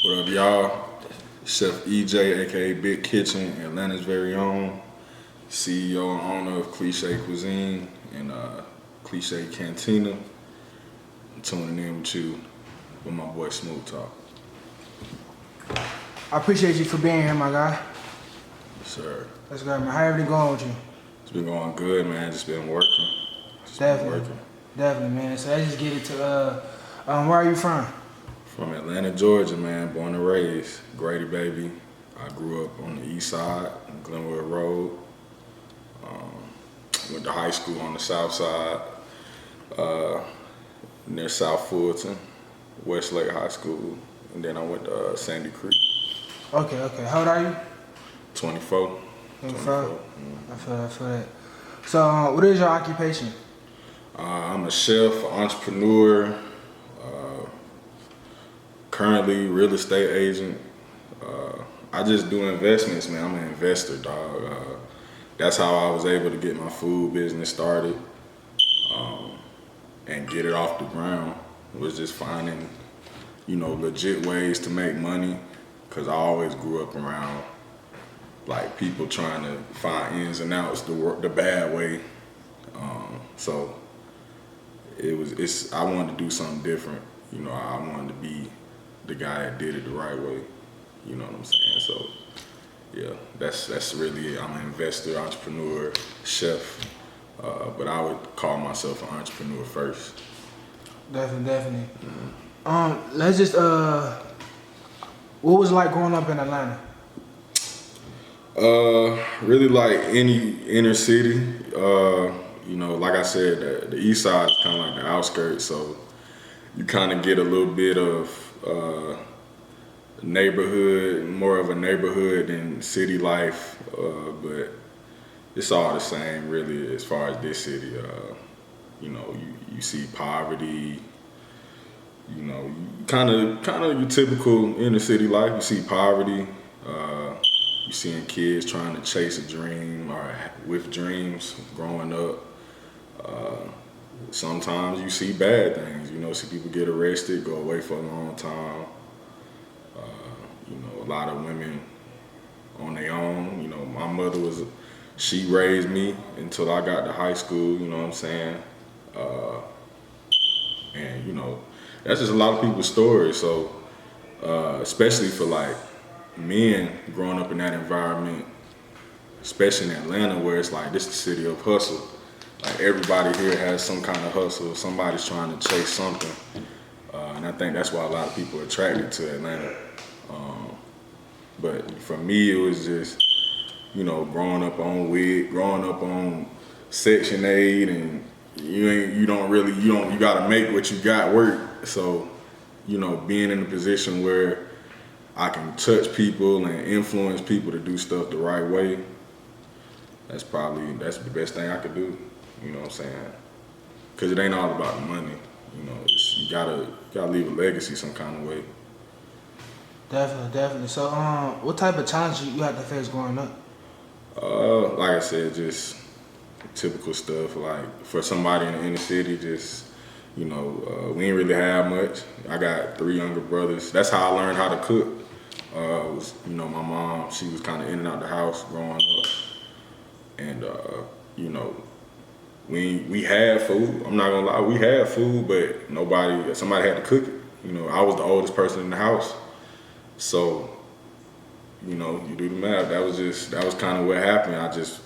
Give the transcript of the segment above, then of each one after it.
What up, y'all? Chef EJ, aka Big Kitchen, Atlanta's very own, CEO and owner of Cliche Cuisine and Cliche Cantina. I'm tuning in with you with my boy Smooth Talk. I appreciate you for being here, my guy. Yes, sir. That's good, man. How everything going with you? It's been going good, man. Just been working. Definitely, man. So let's just get it to, where are you from? From Atlanta, Georgia, man. Born and raised. Grady, baby. I grew up on the east side, on Glenwood Road. Went to high school on the south side, near South Fulton, Westlake High School. And then I went to Sandy Creek. Okay. How old are you? 24. 24? I feel that. So, what is your occupation? I'm a chef, entrepreneur, currently real estate agent. I just do investments, man. I'm an investor, dog. That's how I was able to get my food business started and get it off the ground. Was just finding, legit ways to make money, because I always grew up around like people trying to find ins and outs the bad way. So I wanted to do something different. I wanted to be the guy that did it the right way. You know what I'm saying? So yeah, that's really it. I'm an investor, entrepreneur, chef, but I would call myself an entrepreneur first. Definitely. Let's just, what was it like growing up in Atlanta? Really like any inner city. Like I said, the east side is kind of like the outskirts, so you kind of get a little bit of neighborhood, more of a neighborhood than city life, but it's all the same really as far as this city. You see poverty, kind of your typical inner city life. You see poverty, you seeing kids trying to chase a dream or with dreams growing up. Sometimes you see bad things, see people get arrested, go away for a long time. A lot of women on their own. My mother she raised me until I got to high school, you know what I'm saying? And that's just a lot of people's stories. So, especially for like men growing up in that environment, especially in Atlanta, where it's like, this is the city of hustle. Like everybody here has some kind of hustle. Somebody's trying to chase something. And I think that's why a lot of people are attracted to Atlanta. But for me, it was just, growing up on WIC, growing up on Section 8, and you gotta make what you got work. So, being in a position where I can touch people and influence people to do stuff the right way, that's the best thing I could do. You know what I'm saying? Because it ain't all about the money. You gotta leave a legacy some kind of way. Definitely. So, what type of challenges you had to face growing up? Like I said, just typical stuff. Like for somebody in the inner city, just we ain't really have much. I got 3 younger brothers. That's how I learned how to cook. My mom, she was kind of in and out the house growing up, and we had food. I'm not gonna lie, we had food, but somebody had to cook it. I was the oldest person in the house. So, you do the math. That was kind of what happened. I just,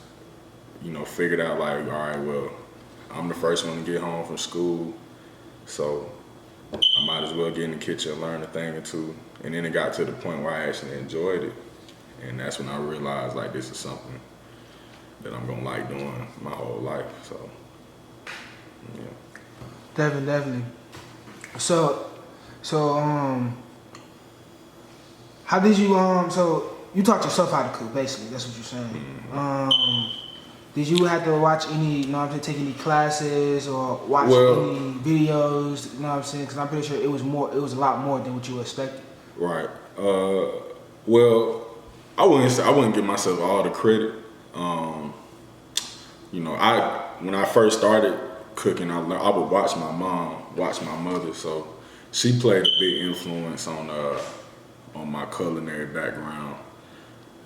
figured out like, all right, well, I'm the first one to get home from school, so I might as well get in the kitchen and learn a thing or two. And then it got to the point where I actually enjoyed it. And that's when I realized like this is something that I'm gonna like doing my whole life, so, yeah. Definitely. So, how did you, so you taught yourself how to cook, basically, that's what you're saying. Mm-hmm. Did you have to watch take any classes or watch any videos, you know what I'm saying? Because I'm pretty sure it was a lot more than what you expected. Right. Well, I wouldn't give myself all the credit. When I first started cooking, I would watch my mom, watch my mother, so she played a big influence on on my culinary background.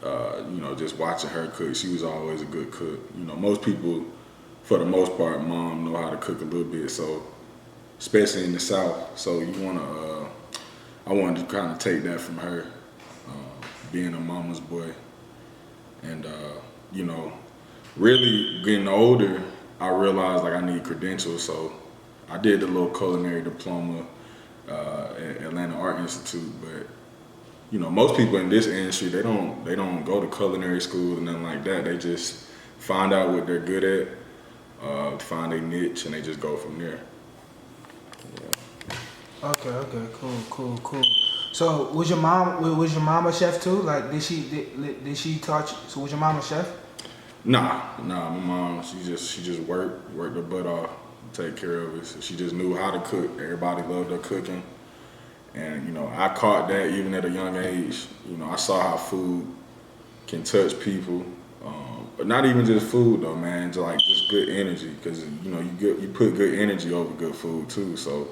You know, just watching her cook, she was always a good cook. You know, most people, for the most part, mom know how to cook a little bit. So, especially in the South, so I wanted to kind of take that from her, being a mama's boy, and you know, really getting older, I realized like I need credentials, so I did the little culinary diploma at Atlanta Art Institute, but you know, most people in this industry, they don't go to culinary school and nothing like that. They just find out what they're good at, find a niche, and they just go from there. Yeah. Okay, cool. So was your mom a chef too? Like did she teach you? So was your mom a chef? Nah, my mom, she just worked her butt off, take care of us. She just knew how to cook. Everybody loved her cooking. And, you know, I caught that even at a young age. You know, I saw how food can touch people. But not even just food though, man, just good energy. Cause you know, you put good energy over good food too. So,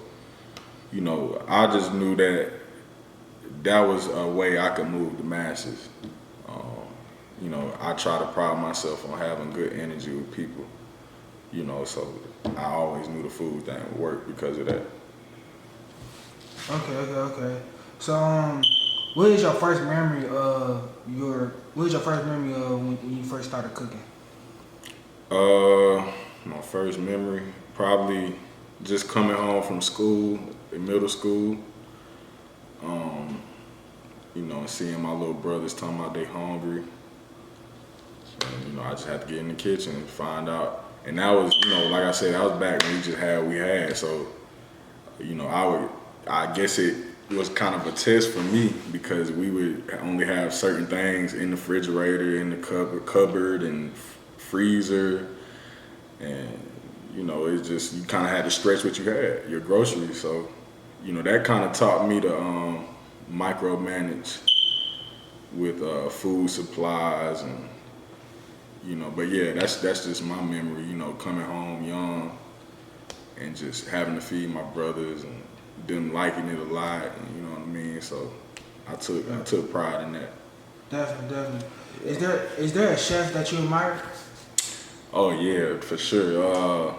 you know, I just knew that was a way I could move the masses. You know, I try to pride myself on having good energy with people. You know, so I always knew the food thing would work because of that. Okay. So, what is your first memory of when you first started cooking? My first memory, probably just coming home from school, in middle school. You know, and seeing my little brothers talking about they hungry. And, you know, I just had to get in the kitchen and find out. And that was, you know, like I said, that was back when we just had what we had. So, you know, I guess it was kind of a test for me because we would only have certain things in the refrigerator, in the cupboard and freezer. And, you know, it's just, you kind of had to stretch what you had, your groceries. So, you know, that kind of taught me to micromanage with food supplies and, you know, but yeah, that's just my memory, you know, coming home young and just having to feed my brothers and them liking it a lot, and you know what I mean? So I took pride in that. Definitely. Is there a chef that you admire? Oh yeah, for sure.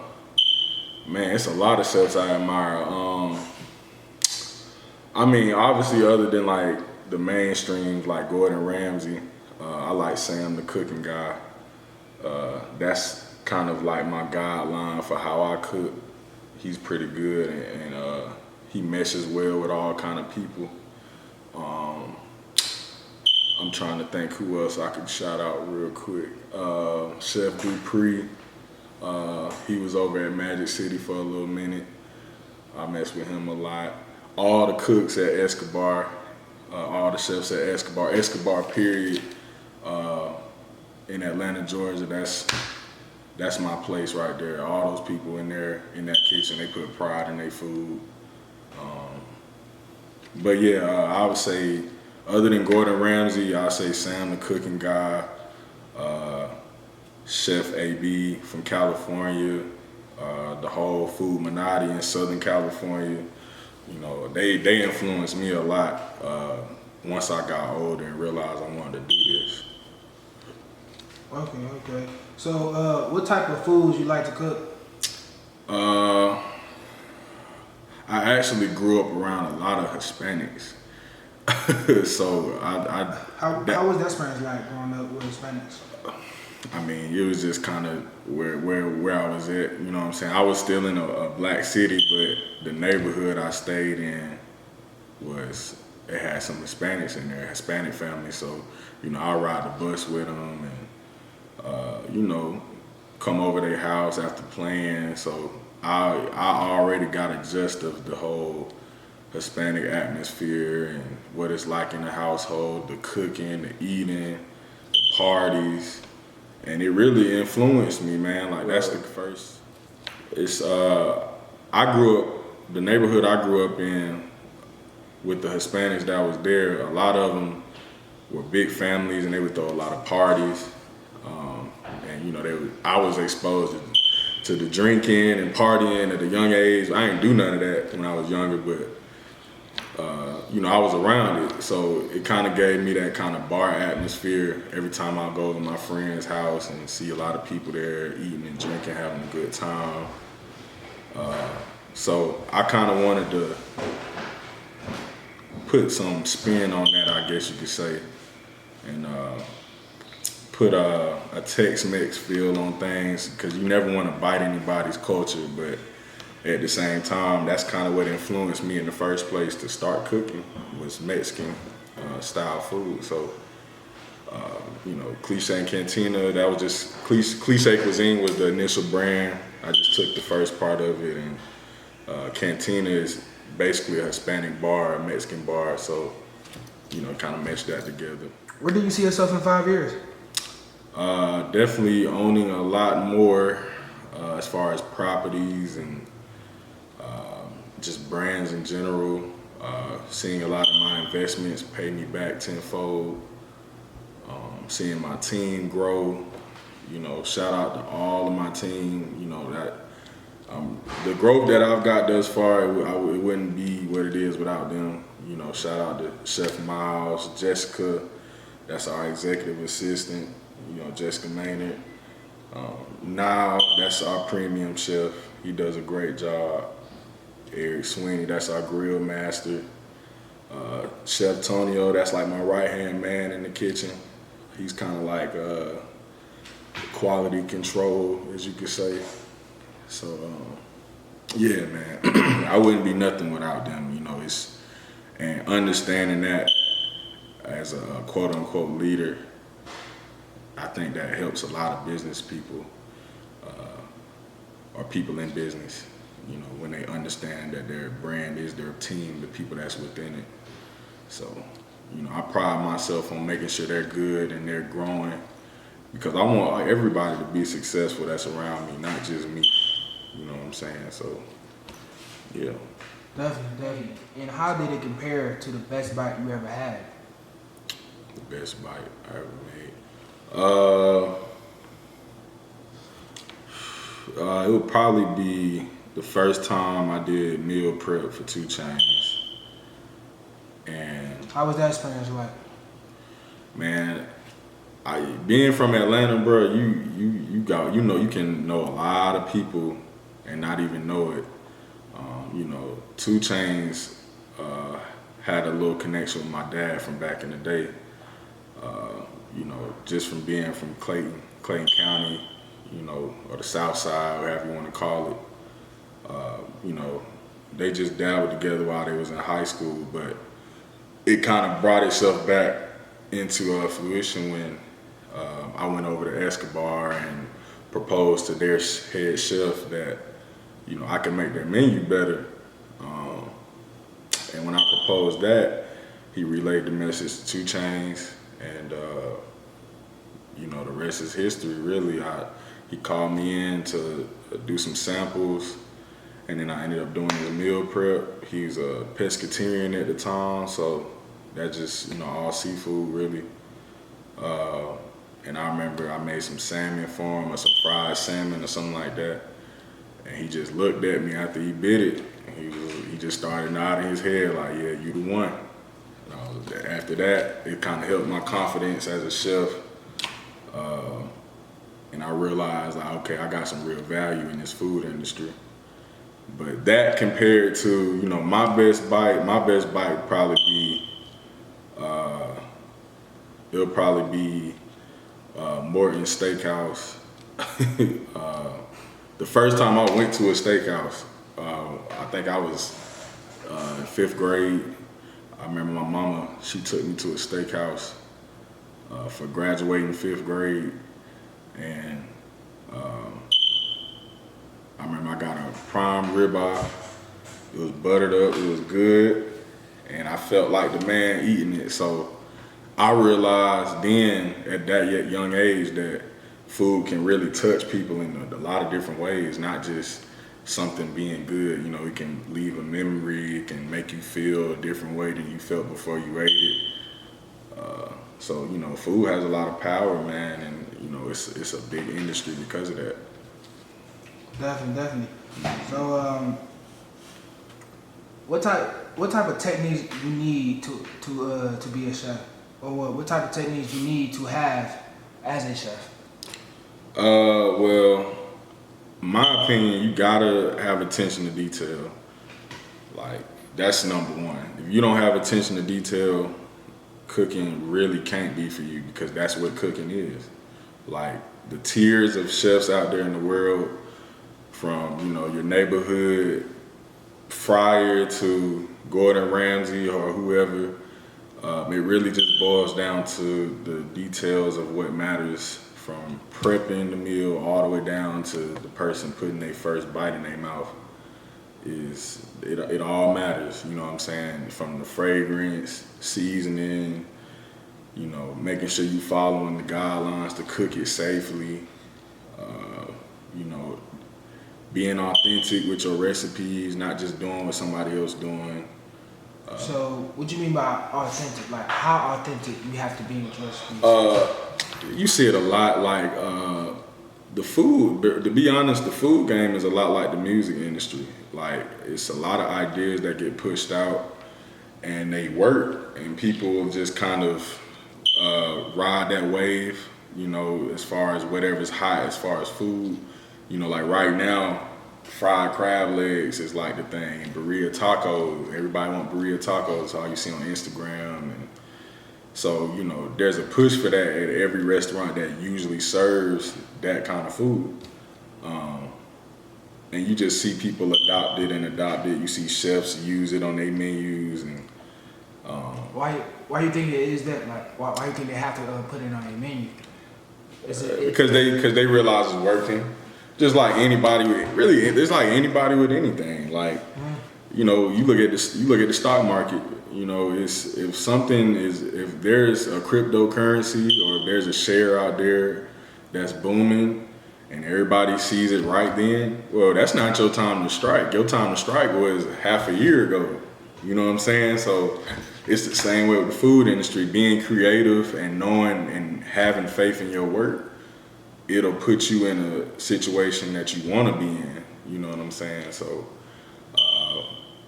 Man, it's a lot of chefs I admire. I mean, obviously other than like the mainstreams like Gordon Ramsay, I like Sam the cooking guy. That's kind of like my guideline for how I cook. He's pretty good and he meshes well with all kind of people. I'm trying to think who else I could shout out real quick. Chef Dupree, he was over at Magic City for a little minute. I messed with him a lot. All the cooks at Escobar, all the chefs at Escobar period, in Atlanta, Georgia, that's my place right there. All those people in there, in that kitchen, they put pride in their food. But yeah, I would say, other than Gordon Ramsay, I'd say Sam the cooking guy, Chef AB from California, the whole Food Minati in Southern California. You know, they influenced me a lot once I got older and realized I wanted to do this. Okay. So, what type of foods you like to cook? I actually grew up around a lot of Hispanics. So How was that experience like growing up with Hispanics? I mean, it was just kind of where I was at. You know what I'm saying? I was still in a black city, but the neighborhood I stayed in it had some Hispanics in there, Hispanic families. So, you know, I ride the bus with them and, you know, come over their house after playing. So I already got a gist of the whole Hispanic atmosphere and what it's like in the household, the cooking, the eating, the parties. And it really influenced me, man. Like that's the first. It's the neighborhood I grew up in with the Hispanics that was there. A lot of them were big families, and they would throw a lot of parties. And you know, I was exposed to the drinking and partying at a young age. I didn't do none of that when I was younger, but you know, I was around it, so it kind of gave me that kind of bar atmosphere every time I go to my friend's house and see a lot of people there eating and drinking, having a good time. So I kind of wanted to put some spin on that, I guess you could say, and put a Tex-Mex feel on things, because you never want to bite anybody's culture, but at the same time, that's kind of what influenced me in the first place to start cooking, was Mexican style food. So, you know, Cliche and Cantina, that was just, Cliche Cuisine was the initial brand. I just took the first part of it, and Cantina is basically a Hispanic bar, a Mexican bar, so, you know, kind of meshed that together. Where do you see yourself in 5 years? Definitely owning a lot more as far as properties and just brands in general. Seeing a lot of my investments pay me back tenfold. Seeing my team grow. You know, shout out to all of my team. You know, that the growth that I've got thus far, it wouldn't be what it is without them. You know, shout out to Chef Miles, Jessica, that's our executive assistant. You know, Jessica Maynard. Now, that's our premium chef. He does a great job. Eric Sweeney, that's our grill master. Chef Tonio, that's like my right-hand man in the kitchen. He's kind of like quality control, as you could say. So, yeah, man, I wouldn't be nothing without them, you know. And understanding that as a quote-unquote leader, I think that helps a lot of business people or people in business, you know, when they understand that their brand is their team, the people that's within it. So, you know, I pride myself on making sure they're good and they're growing, because I want everybody to be successful that's around me, not just me. You know what I'm saying? So, yeah. Definitely. And how did it compare to the best bite you ever had? The best bite I ever made. It would probably be the first time I did meal prep for 2 Chainz. And how was that experience like? Man, being from Atlanta, bro, you can know a lot of people and not even know it. You know, 2 Chainz had a little connection with my dad from back in the day. You know, just from being from Clayton County, you know, or the South Side, whatever you want to call it. You know, they just dabbled together while they was in high school, but it kind of brought itself back into fruition when I went over to Escobar and proposed to their head chef that, you know, I could make their menu better. And when I proposed that, he relayed the message to 2 Chainz, and you know, the rest is history, really. He called me in to do some samples, and then I ended up doing the meal prep. He was a pescatarian at the time, so that just, you know, all seafood, really. And I remember I made some salmon for him, or some fried salmon or something like that. And he just looked at me after he bit it, and he just started nodding his head like, yeah, you the one. After that, it kind of helped my confidence as a chef. And I realized, like, okay, I got some real value in this food industry. But that compared to, you know, my best bite would probably be, it'll probably be Morton's Steakhouse. The first time I went to a steakhouse, I think I was in 5th grade. I remember my mama, she took me to a steakhouse for graduating 5th grade. And I remember I got a prime ribeye. It was buttered up, it was good, and I felt like the man eating it. So I realized then at that young age that food can really touch people in a lot of different ways, not just something being good. You know, it can leave a memory, it can make you feel a different way than you felt before you ate it. So, you know, food has a lot of power, man, and, you know, it's a big industry because of that. Definitely. So, what type what type of techniques you need to be a chef, or what type of techniques you need to have as a chef? Well, my opinion, you gotta have attention to detail. Like, that's number one. If you don't have attention to detail, cooking really can't be for you, because that's what cooking is. Like, the tiers of chefs out there in the world, from, you know, your neighborhood fryer to Gordon Ramsay or whoever, it really just boils down to the details of what matters, from prepping the meal all the way down to the person putting their first bite in their mouth. It all matters, you know what I'm saying? From the fragrance, seasoning, you know, making sure you following the guidelines to cook it safely, you know, being authentic with your recipes, not just doing what somebody else doing. So, what do you mean by authentic? Like, how authentic you have to be with your recipes? You see it a lot, like the food. To be honest, the food game is a lot like the music industry. Like, it's a lot of ideas that get pushed out, and they work, and people just kind of ride that wave. You know, as far as whatever's hot, as far as food. You know, like right now, fried crab legs is like the thing. Burrito tacos. Everybody want burrito tacos. All you see on Instagram. And so, you know, there's a push for that at every restaurant that usually serves that kind of food. And you just see people adopt it. You see chefs use it on their menus. And why you think it is that? Like, why you think they have to put it on their menu? Because they realize it's working. Just like anybody, it's like anybody with anything. Like, you know, you look at the stock market. You know, if there's a cryptocurrency, or if there's a share out there that's booming, and everybody sees it right then, well, that's not your time to strike. Your time to strike was half a year ago. You know what I'm saying? So it's the same way with the food industry. Being creative and knowing and having faith in your work, it'll put you in a situation that you want to be in. You know what I'm saying? So,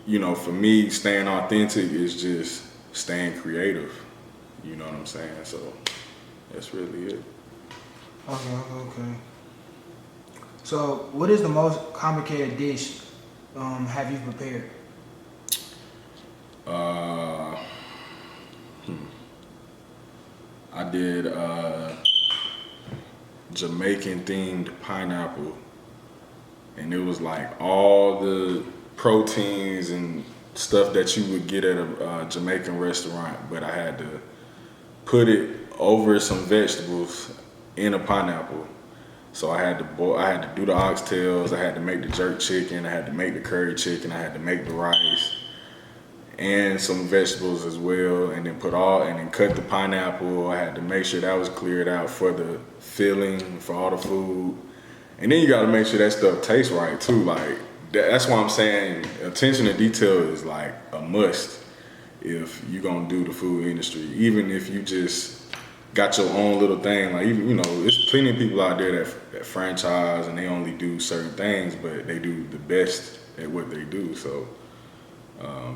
you know, for me, staying authentic is just staying creative. You know what I'm saying? So that's really it. Okay. So, what is the most complicated dish have you prepared? I did Jamaican themed pineapple, and it was like all the proteins and stuff that you would get at a Jamaican restaurant, but I had to put it over some vegetables in a pineapple. So I had to do the oxtails, I had to make the jerk chicken, I had to make the curry chicken, I had to make the rice and some vegetables as well, and then cut the pineapple. I had to make sure that was cleared out for the filling, for all the food. And then you gotta make sure that stuff tastes right too. Like, that's why I'm saying attention to detail is like a must if you're gonna do the food industry. Even if you just got your own little thing, like, even, you know, there's plenty of people out there that franchise and they only do certain things, but they do the best at what they do. So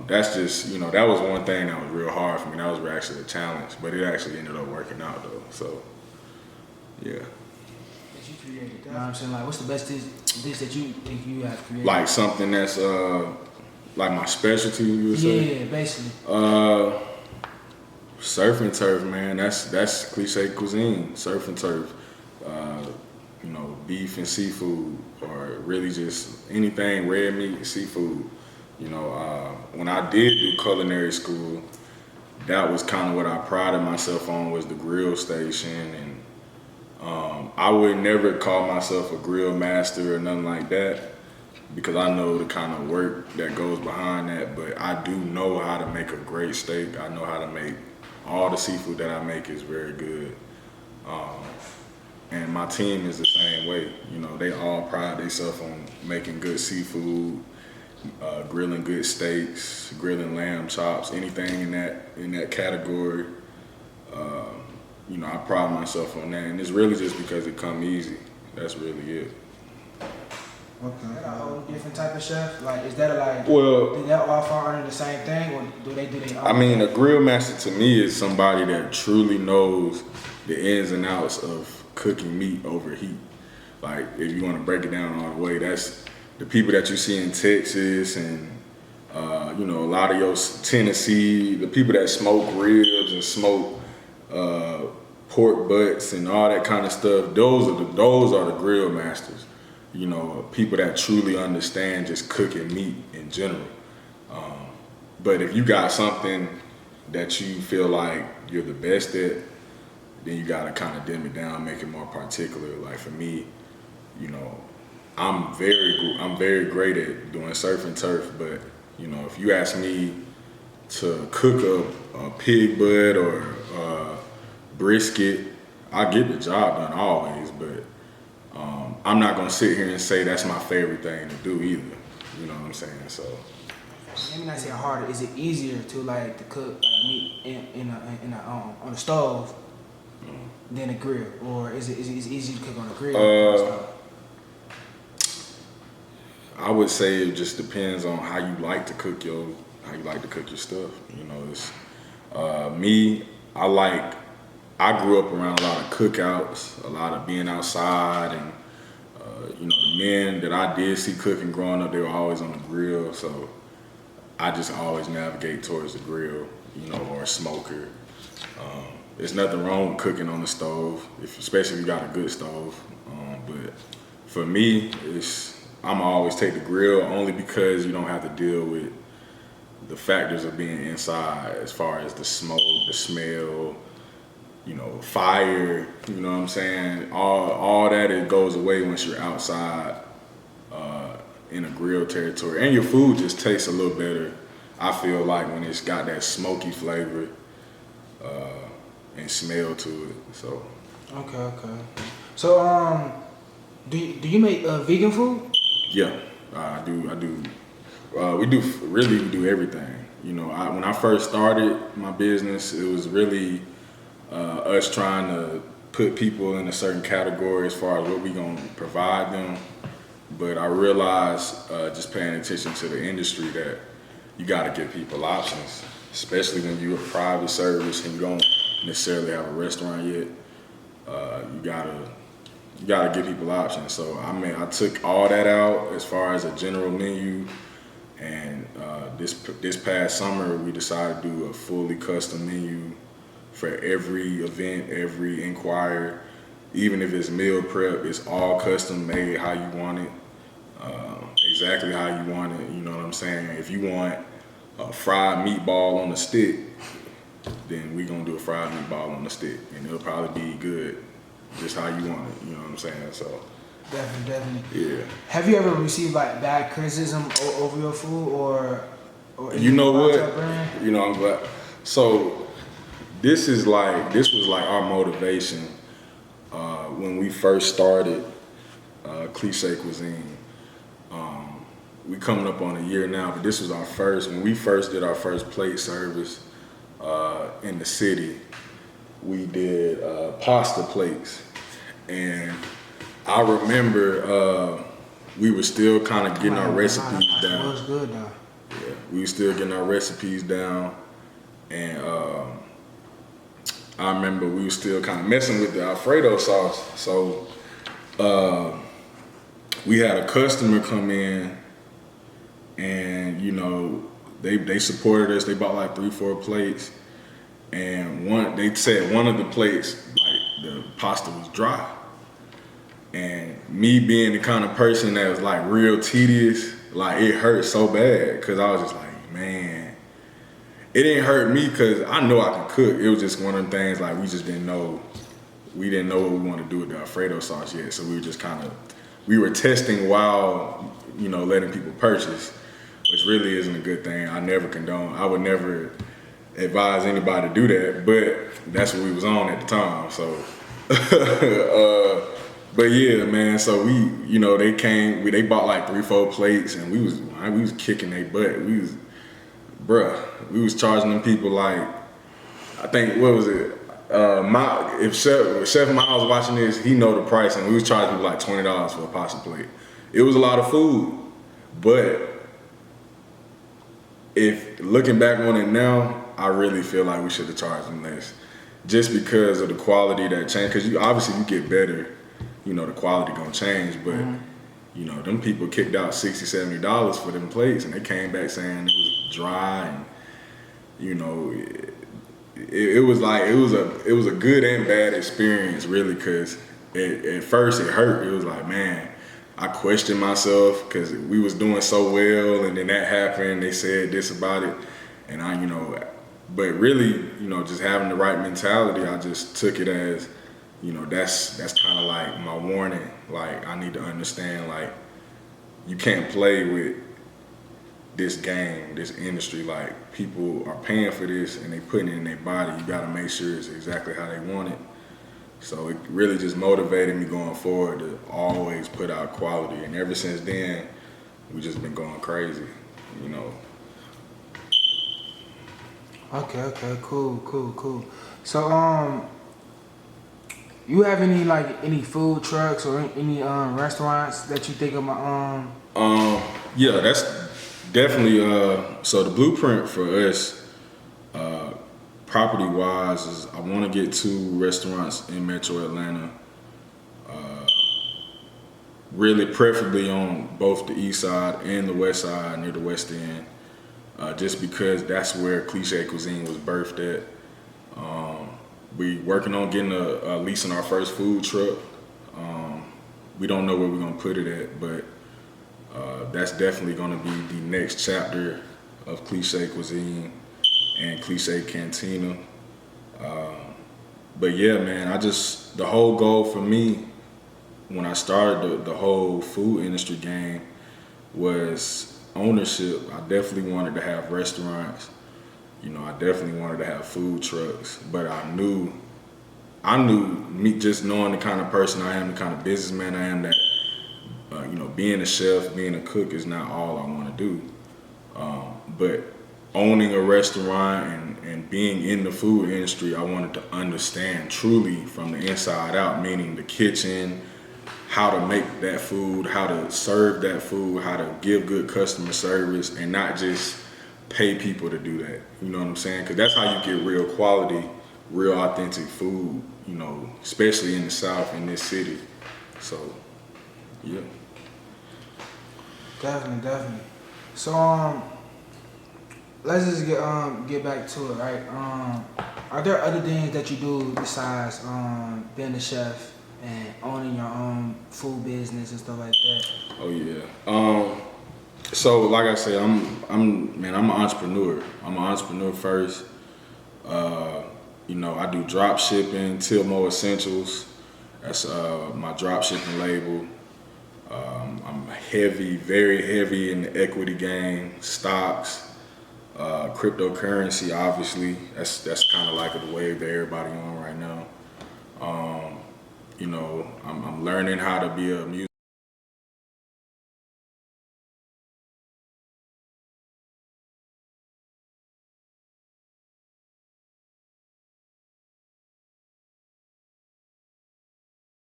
that's just, you know, that was one thing that was real hard for me. That was actually a challenge, but it actually ended up working out though. So yeah. That you created. You know what I'm saying? Like, what's the best dish that you think you have created? Like something that's like my specialty, you would say? Yeah, basically. Surf and turf, man. That's Cliche Cuisine. Surf and turf. You know, beef and seafood, or really just anything red meat, seafood. You know, when I did do culinary school, that was kind of what I prided myself on, was the grill station. And I would never call myself a grill master or nothing like that, because I know the kind of work that goes behind that. But I do know how to make a great steak. I know how to make all the seafood that I make is very good. And my team is the same way. You know, they all pride themselves on making good seafood, grilling good steaks, grilling lamb chops, anything in that category. You know, I pride myself on that, and it's really just because it come easy. That's really it. Okay. Is that a whole different type of chef? Like, is that like, Well, do that all fall under the same thing, or do they I mean, a grill master to me is somebody that truly knows the ins and outs of cooking meat over heat. Like, if you want to break it down all the way, that's the people that you see in Texas and, you know, a lot of your Tennessee, the people that smoke ribs and smoke pork butts and all that kind of stuff. Those are the grill masters. You know, people that truly understand just cooking meat in general. But if you got something that you feel like you're the best at, then you gotta kind of dim it down, make it more particular. Like for me, you know, I'm very great at doing surf and turf, but you know, if you ask me to cook a pig butt or brisket, I get the job done always, but I'm not gonna sit here and say that's my favorite thing to do either. You know what I'm saying? So let me not say harder. Is it easier to cook like meat on the stove than a grill, or is it easier to cook on a grill? I would say it just depends on how you like to cook your stuff. You know, it's me. I grew up around a lot of cookouts, a lot of being outside, and you know, the men that I did see cooking growing up, they were always on the grill. So I just always navigate towards the grill, you know, or a smoker. There's nothing wrong with cooking on the stove, especially if you got a good stove. But for me, I'm always take the grill only because you don't have to deal with the factors of being inside as far as the smoke, the smell, you know, fire, you know what I'm saying? All that, it goes away once you're outside in a grill territory. And your food just tastes a little better, I feel like, when it's got that smoky flavor and smell to it. So Okay. So do you make vegan food? yeah, I do. We do everything. You know, when I first started my business, it was really us trying to put people in a certain category as far as what we gonna provide them. But I realized just paying attention to the industry that you gotta give people options, especially when you're a private service and you don't necessarily have a restaurant yet. You gotta give people options. So I mean, I took all that out as far as a general menu, and this past summer we decided to do a fully custom menu for every event, every inquiry. Even if it's meal prep, it's all custom made how you want it, exactly how you want it. You know what I'm saying? If you want a fried meatball on a stick, then we gonna do a fried meatball on the stick, and it'll probably be good just how you want it. You know what I'm saying? So Definitely. yeah. Have you ever received like bad criticism over your food, or You know what? your brand? You know, I'm glad. So this was like our motivation when we first started Cliche Cuisine. We coming up on a year now, but this was our first. When we first did our first plate service in the city, we did pasta plates, and I remember we were still kind of getting our recipes down. It was good though. Yeah, we were still getting our recipes down, and I remember we were still kind of messing with the Alfredo sauce. So we had a customer come in, and you know, they supported us. They bought like 3-4 plates, and they said one of the plates, like the pasta was dry. And me being the kind of person that was like real tedious, like it hurt so bad, because I was just like, man, it didn't hurt me because I know I can cook. It was just one of them things, like we didn't know what we wanted to do with the Alfredo sauce yet. So we were just we were testing while, you know, letting people purchase, which really isn't a good thing. I would never advise anybody to do that, but that's what we was on at the time. So but yeah, man, so we, you know, they bought like 3-4 plates, and we was kicking their butt. We was charging them people like, I think, what was it? If Chef Miles watching this, he know the price, and we was charging people like $20 for a pasta plate. it was a lot of food, but if looking back on it now, I really feel like we should have charged them less, just because of the quality that changed. Because you obviously you get better, you know, the quality gonna change. But you know, them people kicked out $60, $70 for them plates, and they came back saying it was dry, and you know, it was like it was a good and bad experience, really. Because at first it hurt. It was like, man, I questioned myself because we was doing so well, and then that happened. They said this about it, and you know, but really, you know, just having the right mentality, I just took it as, you know, that's kind of like my warning. Like, I need to understand, like, you can't play with this game, this industry. Like, people are paying for this and they putting it in their body. You got to make sure it's exactly how they want it. So it really just motivated me going forward to always put out quality. And ever since then, we just been going crazy, you know. Okay, cool. So, you have any food trucks or any restaurants that you think of? Yeah, that's definitely. So the blueprint for us, property wise, is I want to get 2 restaurants in Metro Atlanta. Really, preferably on both the east side and the west side, near the West End. Just because that's where Cliche Cuisine was birthed at. We working on getting a leasing our first food truck. We don't know where we're gonna put it at, but that's definitely gonna be the next chapter of Cliche Cuisine and Cliche Cantina. But yeah, man, the whole goal for me when I started the whole food industry game was ownership. I definitely wanted to have restaurants. You know, I definitely wanted to have food trucks, but I knew me just knowing the kind of person I am, the kind of businessman I am, that you know, being a chef, being a cook is not all I want to do. But owning a restaurant and being in the food industry, I wanted to understand truly from the inside out, meaning the kitchen, how to make that food, how to serve that food, how to give good customer service, and not just pay people to do that. You know what I'm saying? Because that's how you get real quality, real authentic food, you know, especially in the South, in this city. So, yeah. Definitely. So, let's just get back to it, right? Are there other things that you do besides being a chef and owning your own food business and stuff like that? Oh yeah. So like I said, I'm an entrepreneur. I'm an entrepreneur first. You know, I do drop shipping, Tilmo Essentials. That's my drop shipping label. I'm very heavy in the equity game, stocks, cryptocurrency. Obviously, that's kind of like the wave that everybody on right now. You know, I'm learning how to be a music